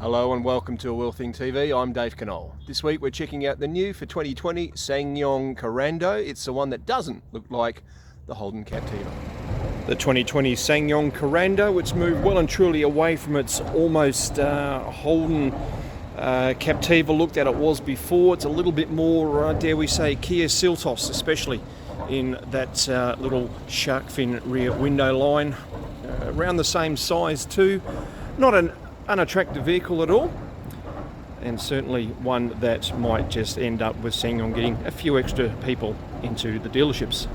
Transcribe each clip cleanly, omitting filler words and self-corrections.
Hello and welcome to A Will Thing TV. I'm Dave Knoll. This week we're checking out the new for 2020 SsangYong Korando. It's the one that doesn't look like the Holden Captiva. The 2020 SsangYong Korando, it's moved well and truly away from its almost Holden Captiva look that it was before. It's a little bit more, dare we say, Kia Seltos, especially in that little shark fin rear window line. Around the same size too. Not an unattractive vehicle at all, and certainly one that might just end up with SsangYong getting a few extra people into the dealerships.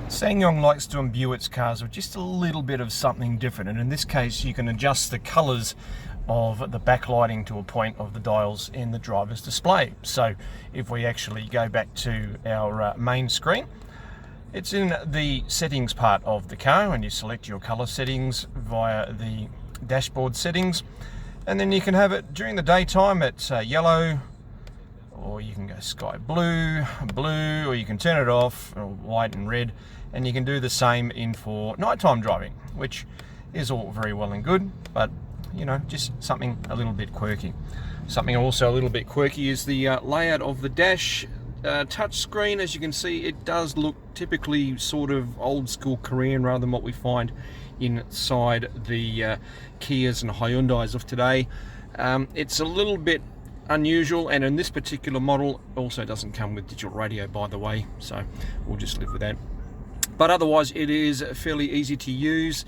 SsangYong likes to imbue its cars with just a little bit of something different, and in this case you can adjust the colours of the backlighting to a point of the dials in the driver's display. So if we actually go back to our main screen, it's in the settings part of the car, and you select your colour settings via the dashboard settings, and then you can have it during the daytime at yellow, or you can go sky blue, or you can turn it off, or white and red, and you can do the same in for nighttime driving, which is all very well and good, but you know, just something a little bit quirky. Something also a little bit quirky is the layout of the dash. Touch screen, as you can see, it does look typically sort of old school Korean rather than what we find inside the Kias and Hyundais of today. It's a little bit unusual, and in this particular model also doesn't come with digital radio, by the way, so we'll just live with that. But otherwise it is fairly easy to use,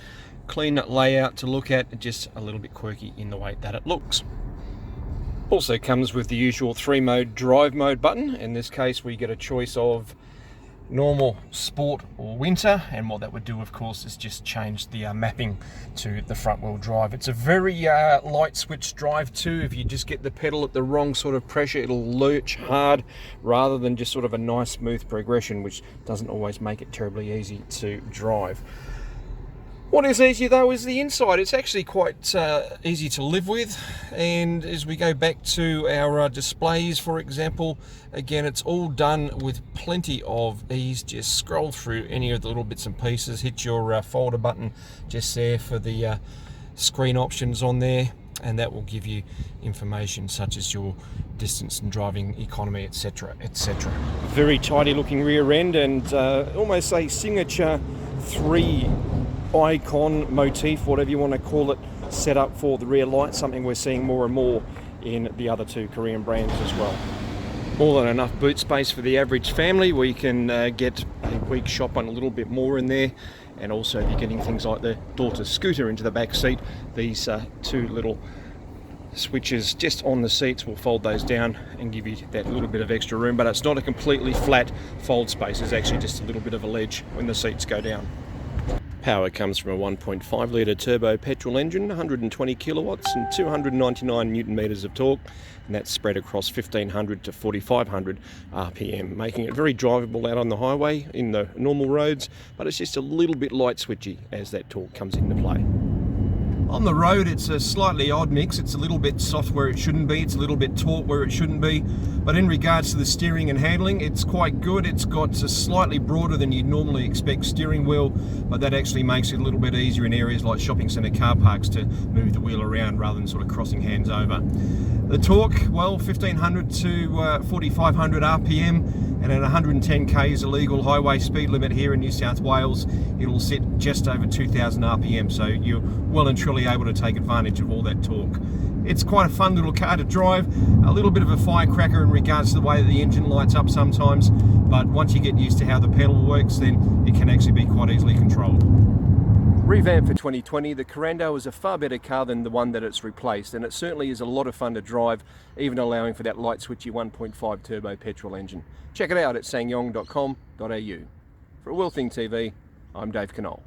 clean layout to look at, just a little bit quirky in the way that it looks. Also comes with the usual 3-mode drive mode button. In this case we get a choice of normal, sport or winter, and what that would do of course is just change the mapping to the front wheel drive. It's a very light switch drive too. If you just get the pedal at the wrong sort of pressure, it'll lurch hard rather than just sort of a nice smooth progression, which doesn't always make it terribly easy to drive. What is easy though is the inside. It's actually quite easy to live with, and as we go back to our displays, for example, again it's all done with plenty of ease. Just scroll through any of the little bits and pieces, hit your folder button just there for the screen options on there, and that will give you information such as your distance and driving economy, etc, etc. Very tidy looking rear end, and almost a signature 3 icon motif, whatever you want to call it, set up for the rear light, something we're seeing more and more in the other 2 Korean brands as well. More than enough boot space for the average family. We can get a week shop on a little bit more in there, and also if you're getting things like the daughter's scooter into the back seat, these 2 little switches just on the seats will fold those down and give you that little bit of extra room, but it's not a completely flat fold space. It's actually just a little bit of a ledge when the seats go down. Power comes from a 1.5 litre turbo petrol engine, 120 kilowatts and 299 newton meters of torque, and that's spread across 1500 to 4500 RPM, making it very drivable out on the highway in the normal roads, but it's just a little bit light switchy as that torque comes into play. On the road it's a slightly odd mix. It's a little bit soft where it shouldn't be, it's a little bit taut where it shouldn't be, but in regards to the steering and handling, it's quite good. It's got a slightly broader than you'd normally expect steering wheel, but that actually makes it a little bit easier in areas like shopping centre car parks to move the wheel around rather than sort of crossing hands over. The torque, well, 1500 to 4500 RPM, and at 110 k's illegal highway speed limit here in New South Wales, it'll sit just over 2000 RPM, so you're well and truly able to take advantage of all that torque. It's quite a fun little car to drive, a little bit of a firecracker in regards to the way that the engine lights up sometimes, but once you get used to how the pedal works, then it can actually be quite easily controlled. Revamped for 2020, the Korando is a far better car than the one that it's replaced, and it certainly is a lot of fun to drive, even allowing for that light switchy 1.5 turbo petrol engine. Check it out at sangyong.com.au. For A Will Thing TV, I'm Dave Knoll.